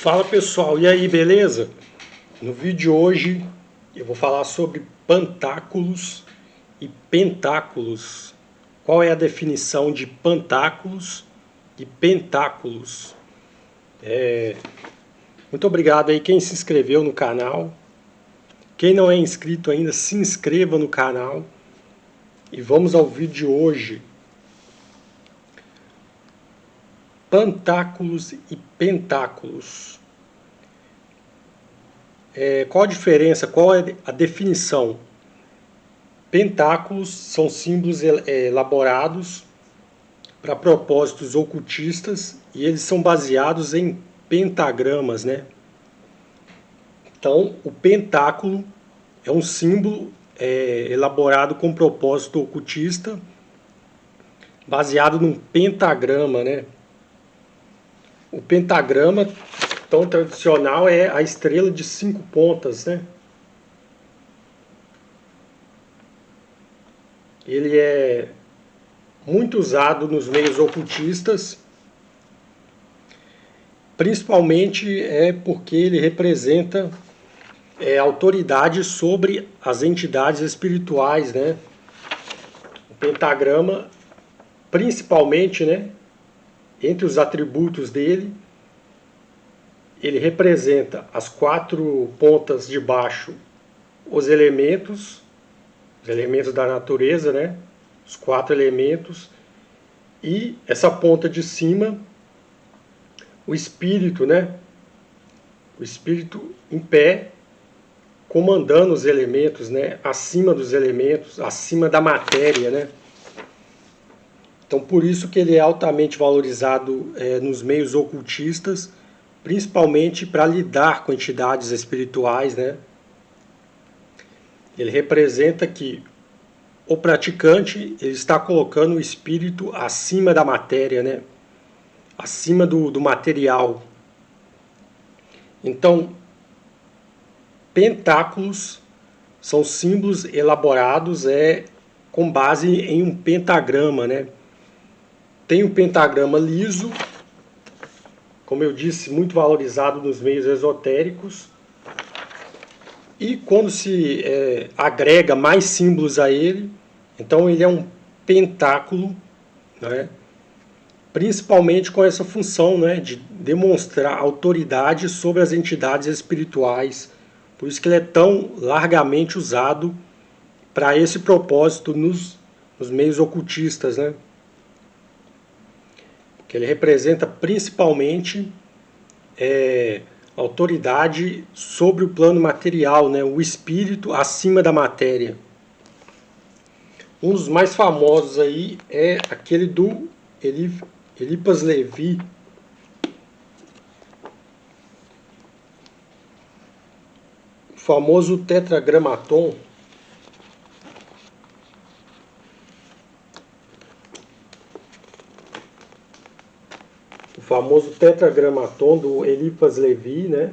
Fala pessoal, e aí, beleza? No vídeo de hoje eu vou falar sobre pantáculos e pentáculos. Qual é a definição de pantáculos e pentáculos? Muito obrigado aí quem se inscreveu no canal. Quem não é inscrito ainda, se inscreva no canal. E vamos ao vídeo de hoje. Pantáculos e pentáculos. Qual a diferença? Qual é a definição? Pentáculos são símbolos elaborados para propósitos ocultistas e eles são baseados em pentagramas, né? Então, o pentáculo é um símbolo elaborado com propósito ocultista, baseado num pentagrama, né? O pentagrama tão tradicional é a estrela de 5 pontas, né? Ele é muito usado nos meios ocultistas, principalmente porque ele representa autoridade sobre as entidades espirituais, né? O pentagrama, principalmente, né, entre os atributos dele, ele representa as 4 pontas de baixo, os elementos da natureza, né? Os 4 elementos, e essa ponta de cima, o espírito, né? O espírito em pé, comandando os elementos, né? Acima dos elementos, acima da matéria, né? Então, por isso que ele é altamente valorizado nos meios ocultistas, principalmente para lidar com entidades espirituais, né? Ele representa que o praticante ele está colocando o espírito acima da matéria, né? Acima do material. Então, pentáculos são símbolos elaborados com base em um pentagrama, né? Tem o pentagrama liso, como eu disse, muito valorizado nos meios esotéricos. E quando se agrega mais símbolos a ele, então ele é um pentáculo, né? Principalmente com essa função, né, de demonstrar autoridade sobre as entidades espirituais. Por isso que ele é tão largamente usado para esse propósito nos meios ocultistas, né? Que ele representa principalmente autoridade sobre o plano material, né? O espírito acima da matéria. Um dos mais famosos aí é aquele do Eliphas Levi, o famoso tetragramaton. O famoso tetragramaton do Eliphas Levi, né?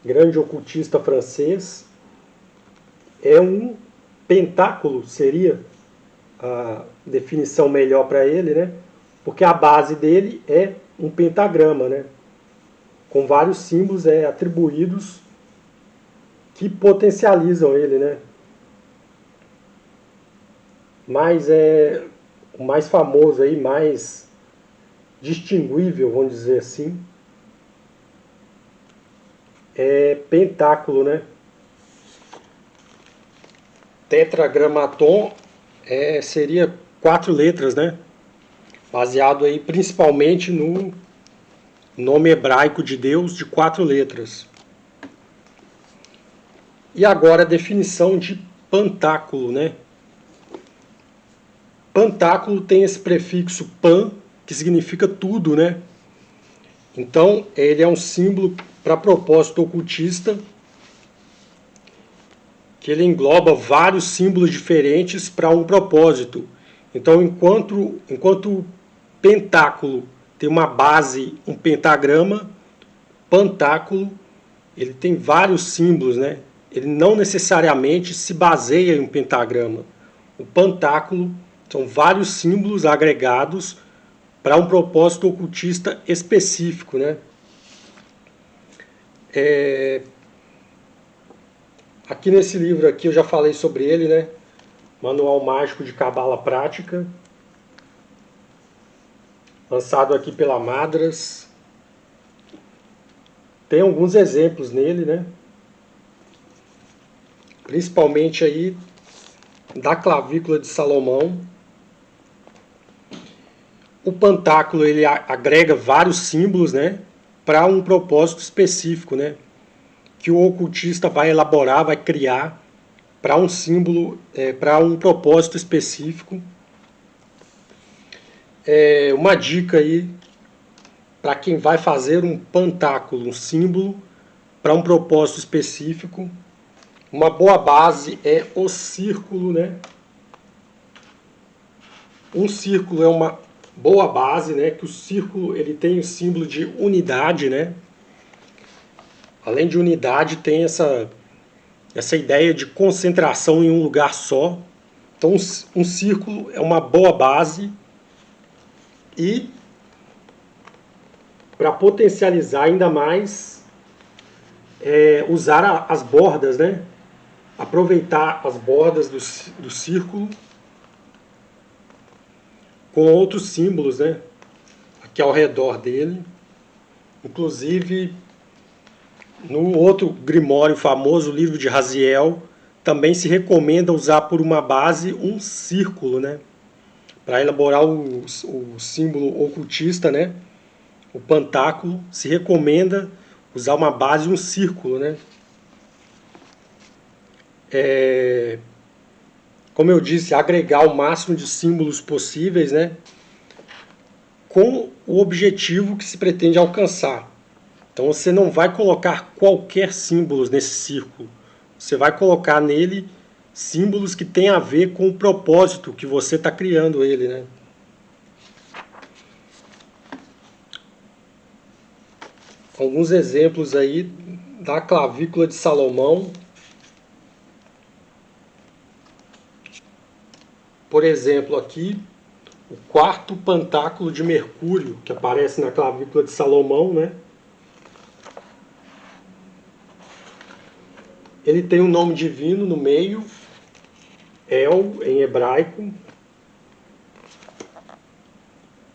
Grande ocultista francês. É um pentáculo, seria a definição melhor para ele, né? Porque a base dele é um pentagrama, né? Com vários símbolos atribuídos que potencializam ele, né? Mas o mais famoso aí, mais distinguível, vamos dizer assim, é pentáculo, né? Tetragramaton seria 4 letras, né? Baseado aí principalmente no nome hebraico de Deus de 4 letras. E agora a definição de pantáculo, né? Pantáculo tem esse prefixo pan, que significa tudo, né? Então, ele é um símbolo para propósito ocultista, que ele engloba vários símbolos diferentes para um propósito. Então, enquanto o pentáculo tem uma base, um pentagrama, pantáculo, ele tem vários símbolos, né? Ele não necessariamente se baseia em um pentagrama. O pantáculo são vários símbolos agregados para um propósito ocultista específico, né? Aqui nesse livro aqui eu já falei sobre ele, né? Manual Mágico de Cabala Prática, lançado aqui pela Madras. Tem alguns exemplos nele, né? Principalmente aí da clavícula de Salomão. O pentáculo ele agrega vários símbolos, né? Para um propósito específico, né? Que o ocultista vai elaborar, vai criar para um símbolo, para um propósito específico. Uma dica aí para quem vai fazer um pentáculo, um símbolo para um propósito específico. Uma boa base é o círculo, né? Um círculo é uma boa base, né? Que o círculo ele tem o símbolo de unidade, né? Além de unidade, tem essa ideia de concentração em um lugar só. Então, um círculo é uma boa base. E, para potencializar ainda mais, usar as bordas, né? Aproveitar as bordas do círculo com outros símbolos, né? Aqui ao redor dele. Inclusive, no outro grimório famoso, o livro de Raziel, também se recomenda usar por uma base um círculo, né? Para elaborar o símbolo ocultista, né? O pentáculo, se recomenda usar uma base, um círculo, né? Como eu disse, agregar o máximo de símbolos possíveis, né? Com o objetivo que se pretende alcançar. Então você não vai colocar qualquer símbolo nesse círculo. Você vai colocar nele símbolos que têm a ver com o propósito que você está criando ele, né? Alguns exemplos aí da clavícula de Salomão. Por exemplo, aqui, o quarto pentáculo de Mercúrio, que aparece na clavícula de Salomão, né? Ele tem um nome divino no meio, El, em hebraico.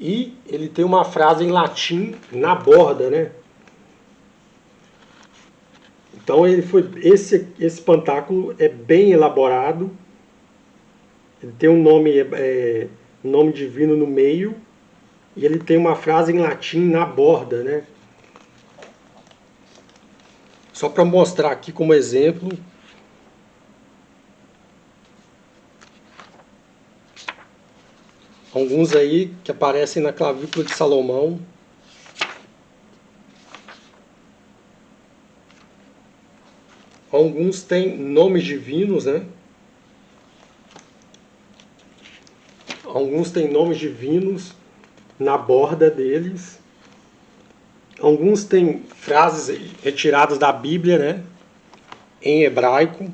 E ele tem uma frase em latim na borda, né? Então esse pentáculo é bem elaborado. Ele tem um nome divino no meio e ele tem uma frase em latim na borda, né? Só para mostrar aqui como exemplo. Alguns aí que aparecem na clavícula de Salomão. Alguns têm nomes divinos, né? Alguns têm nomes divinos na borda deles. Alguns têm frases retiradas da Bíblia, né? Em hebraico.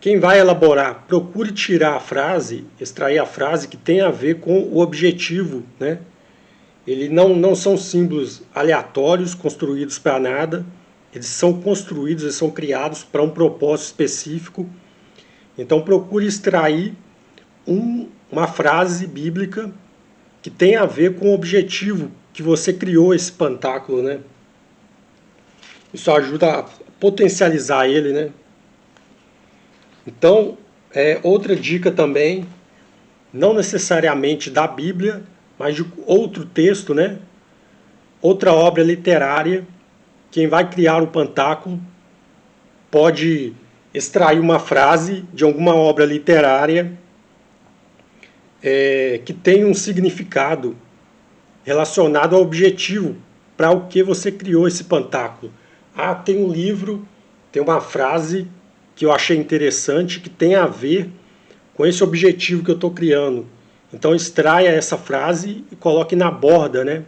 Quem vai elaborar, procure tirar a frase, extrair a frase que tem a ver com o objetivo, né? Eles não são símbolos aleatórios, construídos para nada. Eles são construídos, eles são criados para um propósito específico. Então procure extrair uma frase bíblica que tem a ver com o objetivo que você criou esse pentáculo, né? Isso ajuda a potencializar ele, né? Então, outra dica também, não necessariamente da Bíblia, mas de outro texto, né? Outra obra literária. Quem vai criar o pentáculo pode extrair uma frase de alguma obra literária que tem um significado relacionado ao objetivo para o que você criou esse pentáculo. Ah, tem um livro, tem uma frase que eu achei interessante que tem a ver com esse objetivo que eu estou criando. Então extraia essa frase e coloque na borda, né?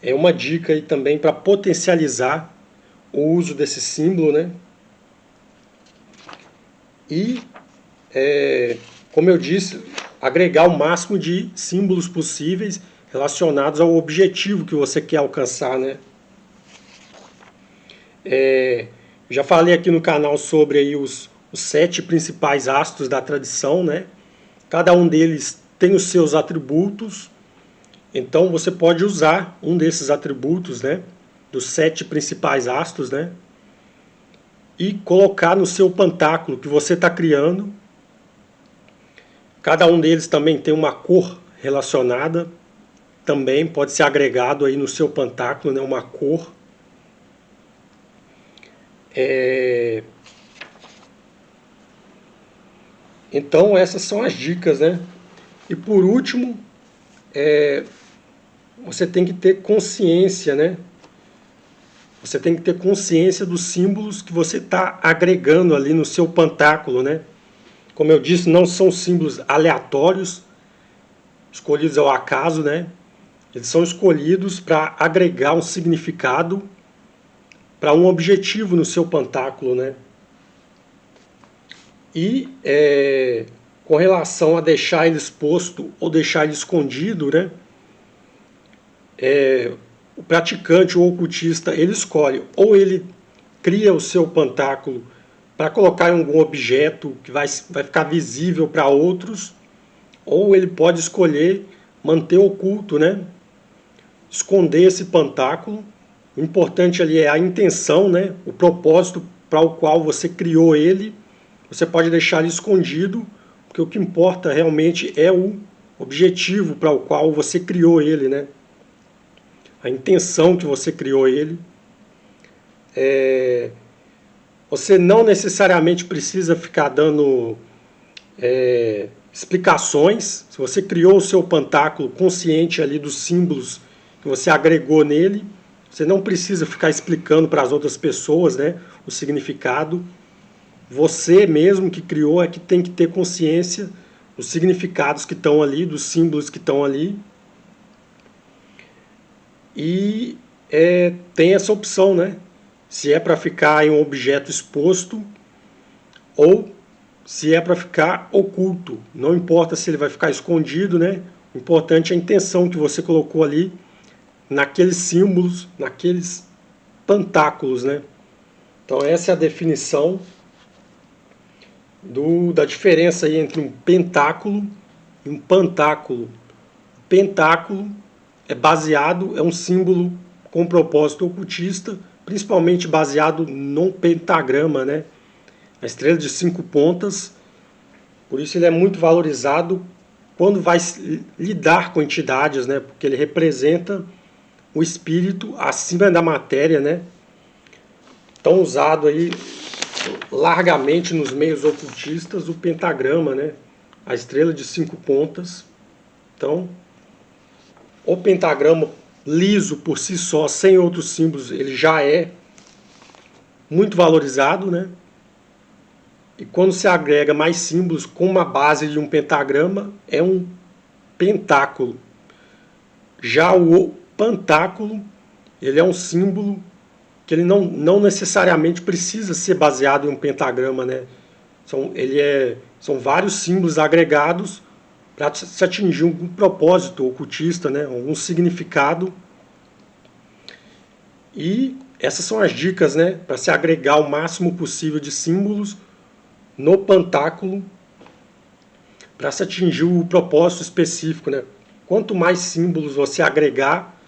É uma dica aí também para potencializar o uso desse símbolo, né? E, como eu disse, agregar o máximo de símbolos possíveis relacionados ao objetivo que você quer alcançar, né? Já falei aqui no canal sobre aí os 7 principais astros da tradição, né? Cada um deles tem os seus atributos, então você pode usar um desses atributos, né? Dos 7 principais astros, né? E colocar no seu pantáculo que você está criando. Cada um deles também tem uma cor relacionada, também pode ser agregado aí no seu pantáculo, né? Uma cor. Então essas são as dicas, né? E por último, você tem que ter consciência, né? Você tem que ter consciência dos símbolos que você está agregando ali no seu pantáculo, né? Como eu disse, não são símbolos aleatórios, escolhidos ao acaso, né? Eles são escolhidos para agregar um significado para um objetivo no seu pantáculo, né? E com relação a deixar ele exposto ou deixar ele escondido, né? O praticante ou ocultista, ele escolhe, ou ele cria o seu pantáculo para colocar em algum objeto que vai ficar visível para outros, ou ele pode escolher manter oculto, né? Esconder esse pantáculo. O importante ali é a intenção, né? O propósito para o qual você criou ele. Você pode deixar ele escondido, porque o que importa realmente é o objetivo para o qual você criou ele, né? A intenção que você criou ele. Você não necessariamente precisa ficar dando explicações. Se você criou o seu pantáculo consciente ali dos símbolos que você agregou nele, você não precisa ficar explicando para as outras pessoas, né, o significado. Você mesmo que criou é que tem que ter consciência dos significados que estão ali, dos símbolos que estão ali. E tem essa opção, né? Se é para ficar em um objeto exposto ou se é para ficar oculto. Não importa se ele vai ficar escondido, né? O importante é a intenção que você colocou ali naqueles símbolos, naqueles pantáculos, né? Então essa é a definição da diferença aí entre um pentáculo e um pantáculo. O pentáculo é um símbolo com propósito ocultista, principalmente baseado no pentagrama, né? A estrela de 5 pontas. Por isso ele é muito valorizado quando vai lidar com entidades, né? Porque ele representa o espírito acima da matéria, né? Tão usado aí largamente nos meios ocultistas o pentagrama, né? A estrela de 5 pontas. Então, o pentagrama liso por si só, sem outros símbolos, ele já é muito valorizado, né? E quando se agrega mais símbolos com uma base de um pentagrama, é um pentáculo. Já o pantáculo, ele é um símbolo que ele não necessariamente precisa ser baseado em um pentagrama, né? São vários símbolos agregados para se atingir um propósito ocultista, né? Algum significado. E essas são as dicas, né? Para se agregar o máximo possível de símbolos no pantáculo para se atingir o propósito específico, né? Quanto mais símbolos você agregar,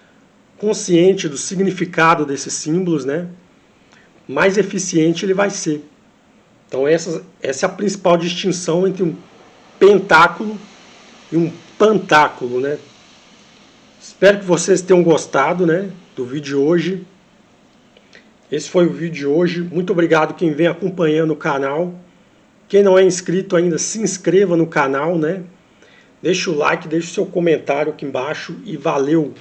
consciente do significado desses símbolos, né, mais eficiente ele vai ser. Então essa é a principal distinção entre um pentáculo e um pantáculo, né? Espero que vocês tenham gostado, né, do vídeo de hoje. Esse foi o vídeo de hoje. Muito obrigado quem vem acompanhando o canal. Quem não é inscrito ainda, se inscreva no canal, né? Deixa o like, deixa o seu comentário aqui embaixo e valeu!